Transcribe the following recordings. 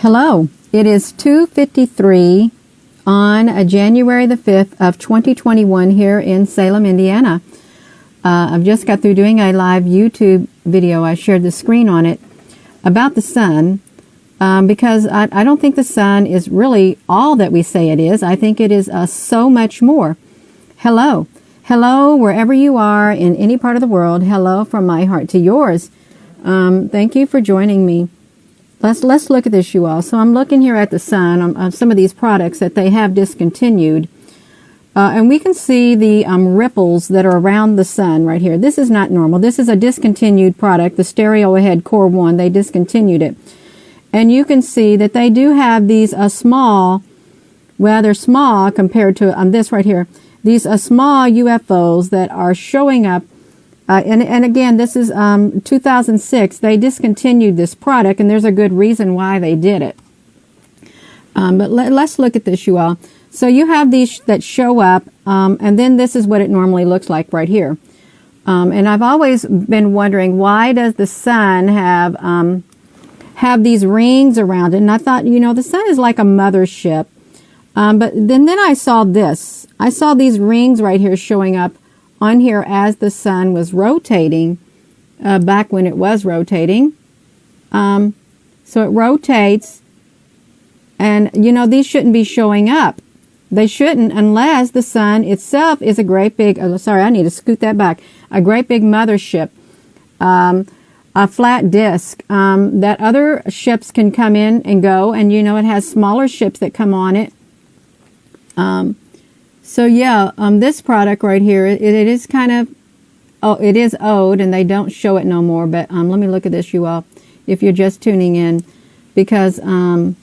Hello, it is 2:53 on January the 5th of 2021 here in Salem, Indiana. I've just got through doing a live YouTube video. I shared the screen on it about the sun because I don't think the sun is really all that we say it is. I think it is so much more. Hello. Hello, wherever you are in any part of the world. Hello from my heart to yours. Thank you for joining me. Let's look at this, you all. So I'm looking here at the sun on some of these products that they have discontinued. And we can see the ripples that are around the sun right here. This is not normal. This is a discontinued product, the Stereo Ahead Core 1. They discontinued it. And you can see that they do have these small, well, they're small compared to this right here. These small UFOs that are showing up. And again, this is 2006. They discontinued this product, and there's a good reason why they did it. But let's look at this, you all. So you have these that show up, and then this is what it normally looks like right here. And I've always been wondering, why does the sun have these rings around it? And I thought, you know, the sun is like a mothership. But then I saw this. I saw these rings right here showing up on here as the sun was rotating, back when it was rotating. So it rotates, and you know, these shouldn't be showing up. They shouldn't, unless the sun itself is a great big, sorry, I need to scoot that back, a great big mothership, a flat disk, that other ships can come in and go, and you know, it has smaller ships that come on it. So yeah, this product right here, it is kind of, it is old, and they don't show it no more. But let me look at this, you all, if you're just tuning in, because I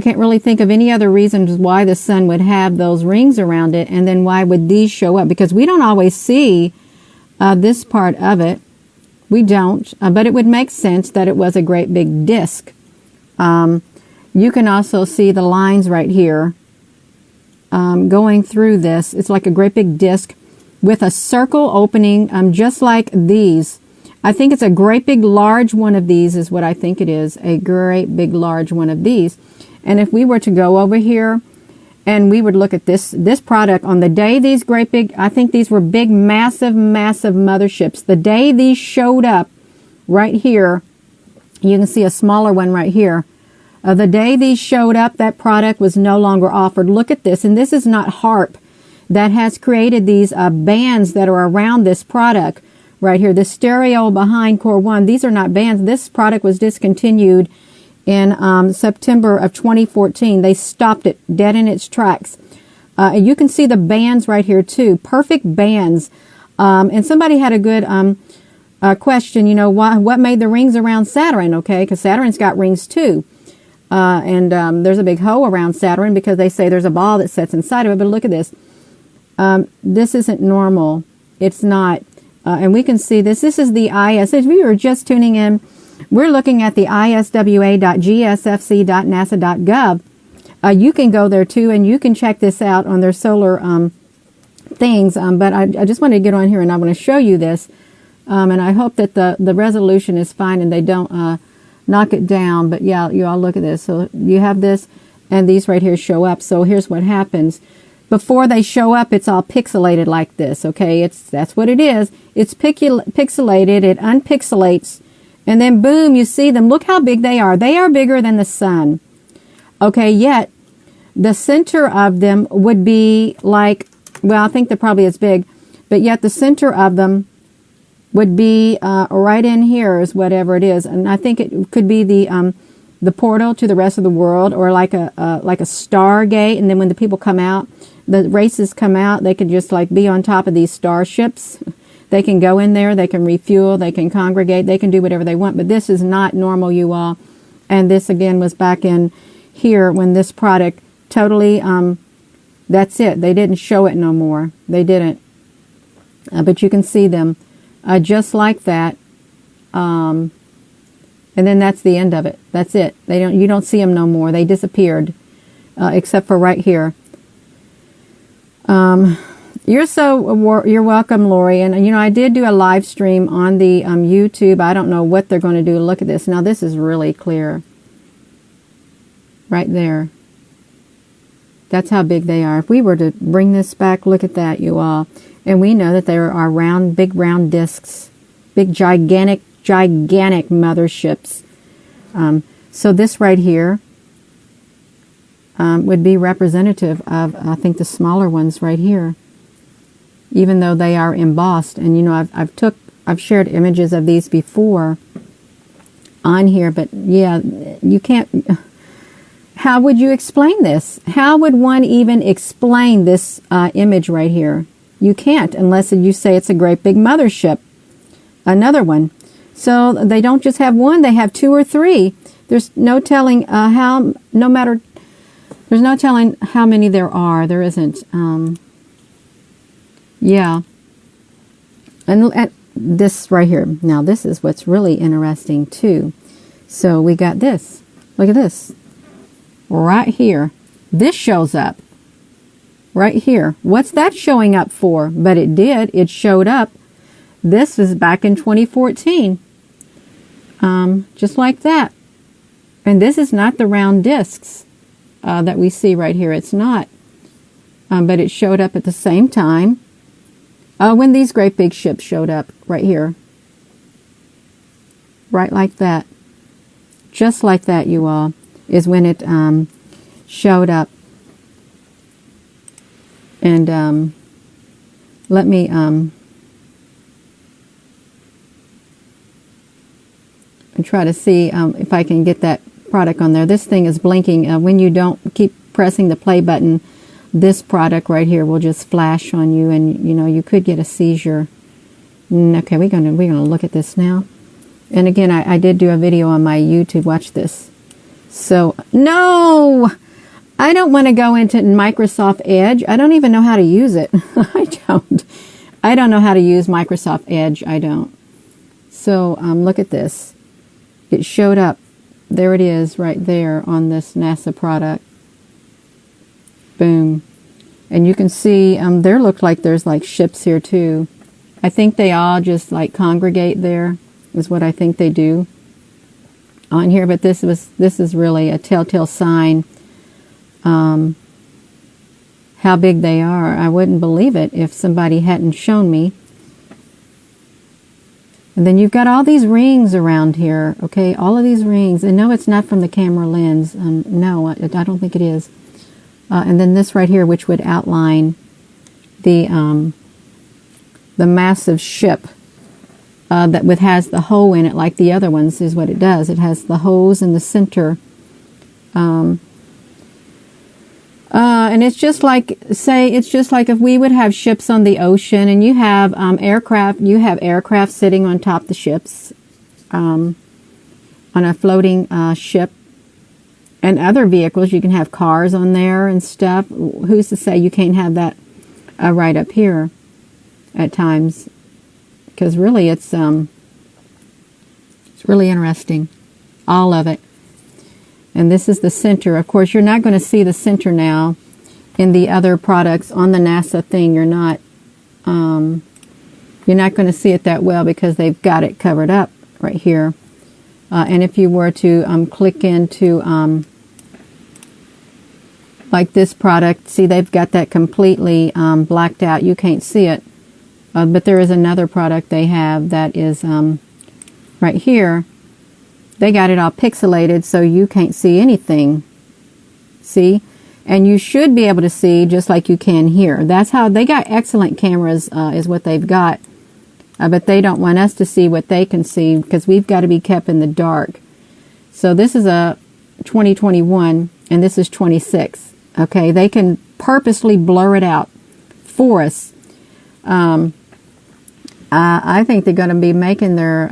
can't really think of any other reasons why the sun would have those rings around it, and then why would these show up? Because we don't always see this part of it. We don't, but it would make sense that it was a great big disc. You can also see the lines right here. Going through this. It's like a great big disc with a circle opening, just like these. I think it's a great big large one of these is what I think it is. A great big large one of these. And if we were to go over here and we would look at this product on the day these great big, I think these were big, massive motherships. The day these showed up right here, you can see a smaller one right here. The day these showed up, that product was no longer offered. Look at this. And this is not HARP that has created these bands that are around this product right here. The stereo behind Core 1, these are not bands. This product was discontinued in September of 2014. They stopped it dead in its tracks. You can see the bands right here too. Perfect bands. And somebody had a good question, you know, what made the rings around Saturn, okay? Because Saturn's got rings too. And there's a big hole around Saturn because they say there's a ball that sits inside of it. But look at this. This isn't normal. It's not. And we can see this. This is the IS. If you were just tuning in, we're looking at the iswa.gsfc.nasa.gov. You can go there too, and you can check this out on their solar things. But I just wanted to get on here, and I want to show you this. And I hope that the resolution is fine and they don't knock it down. But yeah, you all look at this. So you have this, and these right here show up. So here's what happens. Before they show up, it's all pixelated like this, okay? That's what it is. It's pixelated. It unpixelates. And then boom, you see them. Look how big they are. They are bigger than the sun. Okay, yet the center of them would be like, well, I think they're probably as big, but yet the center of them would be right in here is whatever it is. And I think it could be the portal to the rest of the world, or like a stargate. And then when the people come out, the races come out, they could just like be on top of these starships. They can go in there, they can refuel, they can congregate, they can do whatever they want. But this is not normal, you all. And this again was back in here when this product totally, that's it. They didn't show it no more. They didn't. But you can see them. Just like that, and then that's the end of it. That's it. You don't see them no more. They disappeared, except for right here. You're welcome, Lori. And, you know, I did do a live stream on the YouTube. I don't know what they're going to do. Look at this. Now, this is really clear. Right there. That's how big they are. If we were to bring this back, look at that, you all. And we know that there are round, big round discs. Big, gigantic motherships. So this right here would be representative of, I think, the smaller ones right here. Even though they are embossed. And, you know, I've shared images of these before on here. But, yeah, you can't... How would you explain this? How would one even explain this image right here? You can't unless you say it's a great big mothership. Another one. So they don't just have one, they have two or three. There's no telling there's no telling how many there are. There isn't. Yeah. And this right here. Now this is what's really interesting too. So we got this. Look at this. Right here. This shows up. Right here. What's that showing up for? But it did. It showed up. This is back in 2014. Just like that. And this is not the round discs that we see right here. It's not. But it showed up at the same time when these great big ships showed up right here. Right like that. Just like that, you all, is when it showed up. And let me try to see if I can get that product on there. This thing is blinking. When you don't keep pressing the play button, this product right here will just flash on you, and you know you could get a seizure. Okay, we're gonna look at this now. And again, I did do a video on my YouTube. Watch this. So no, I don't want to go into Microsoft Edge. I don't even know how to use it. I don't know how to use Microsoft Edge. I don't. So look at this. It showed up. There it is right there on this NASA product. Boom. And you can see there look like there's like ships here too. I think they all just like congregate there is what I think they do on here. But this is really a telltale sign how big they are. I wouldn't believe it if somebody hadn't shown me. And then you've got all these rings around here, okay? All of these rings. And no, it's not from the camera lens. No, I don't think it is. And then this right here, which would outline the massive ship that has the hole in it, like the other ones, is what it does. It has the holes in the center. And it's just like, it's just like if we would have ships on the ocean, and you have aircraft sitting on top of the ships, on a floating ship, and other vehicles. You can have cars on there and stuff. Who's to say you can't have that right up here at times? Because really, it's really interesting, all of it. And this is the center. Of course, you're not going to see the center now in the other products on the NASA thing. You're not going to see it that well because they've got it covered up right here. And if you were to click into like this product, see, they've got that completely blacked out. You can't see it. But there is another product they have that is right here. They got it all pixelated so you can't see anything. See? And you should be able to see just like you can here. That's how they got excellent cameras is what they've got. But they don't want us to see what they can see because we've got to be kept in the dark. So this is a 2021 and this is 26. Okay, they can purposely blur it out for us. I think they're going to be making their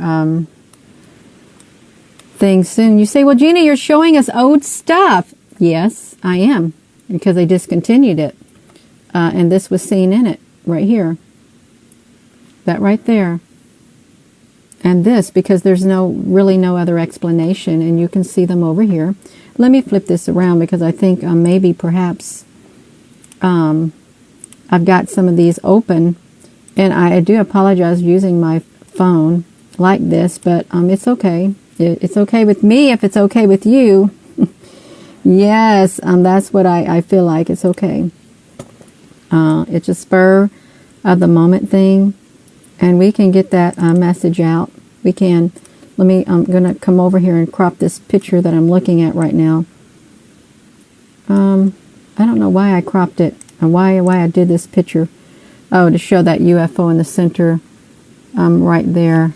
things soon. You say, well, Gina, you're showing us old stuff. Yes, I am, because they discontinued it. And this was seen in it right here. That right there. And this, because there's really no other explanation, and you can see them over here. Let me flip this around because I think maybe perhaps I I've got some of these open, and I do apologize using my phone like this, but it's okay. It's okay with me if it's okay with you. Yes, that's what I feel like. It's okay. It's a spur of the moment thing, and we can get that message out. We can. I'm going to come over here and crop this picture that I'm looking at right now. I don't know why I cropped it and why I did this picture. Oh, to show that UFO in the center right there.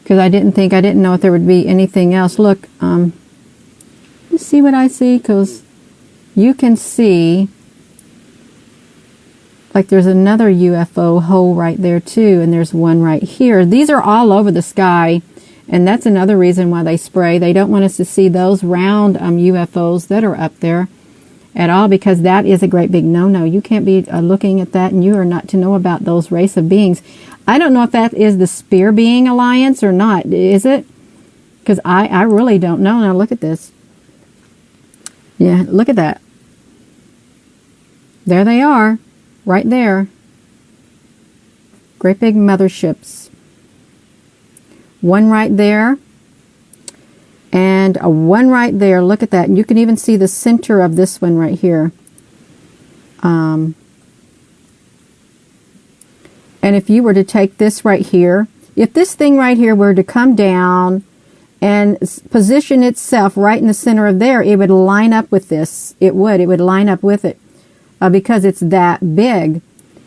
Because I didn't know if there would be anything else. Look, you see what I see? Because you can see, like there's another UFO hole right there too, and there's one right here. These are all over the sky, and that's another reason why they spray. They don't want us to see those round UFOs that are up there at all, because that is a great big no-no. You can't be looking at that, and you are not to know about those race of beings. I don't know if that is the Spear Being Alliance or not. Is it? Because I really don't know. Now look at this. Yeah, look at that. There they are. Right there. Great big motherships. One right there. And one right there. Look at that. And you can even see the center of this one right here. And if you were to take this right here, if this thing right here were to come down and position itself right in the center of there, it would line up with this. It would line up with it. Because it's that big.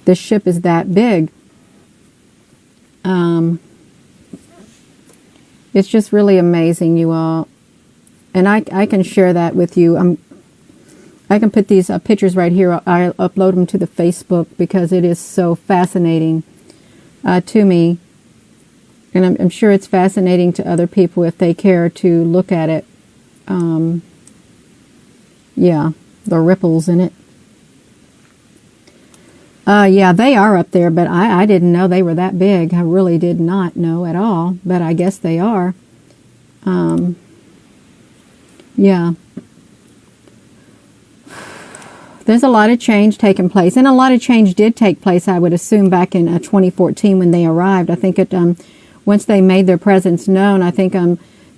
The ship is that big. It's just really amazing, you all. And I can share that with you. I can put these pictures right here. I'll upload them to the Facebook because it is so fascinating to me. And I'm sure it's fascinating to other people if they care to look at it. Yeah, the ripples in it. Yeah, they are up there, but I didn't know they were that big. I really did not know at all, but I guess they are. Yeah. There's a lot of change taking place, and a lot of change did take place, I would assume, back in 2014 when they arrived. I think once they made their presence known, I think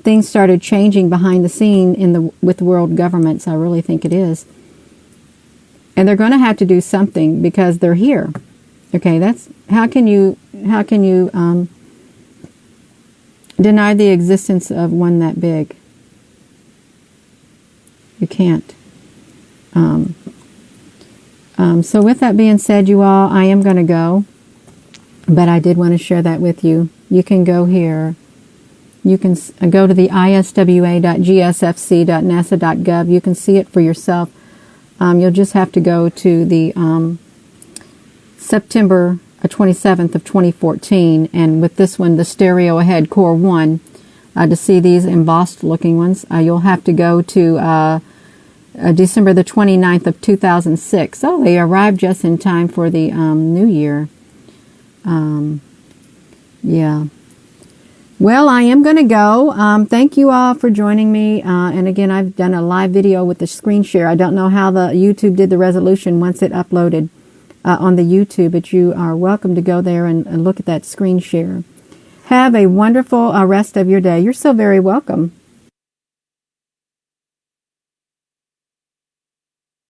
things started changing behind the scene with world governments. I really think it is. And they're going to have to do something because they're here. Okay, that's how can you deny the existence of one that big? You can't. So with that being said, you all, I am going to go, but I did want to share that with you. You can go here. You can go to the iswa.gsfc.nasa.gov. You can see it for yourself. You'll just have to go to the September 27th of 2014, and with this one, the stereo ahead core 1, to see these embossed looking ones. You'll have to go to December the 29th of 2006. Oh, they arrived just in time for the new year. Yeah. Well, I am going to go. Thank you all for joining me. And again, I've done a live video with the screen share. I don't know how the YouTube did the resolution once it uploaded on the YouTube, but you are welcome to go there and look at that screen share. Have a wonderful rest of your day. You're so very welcome.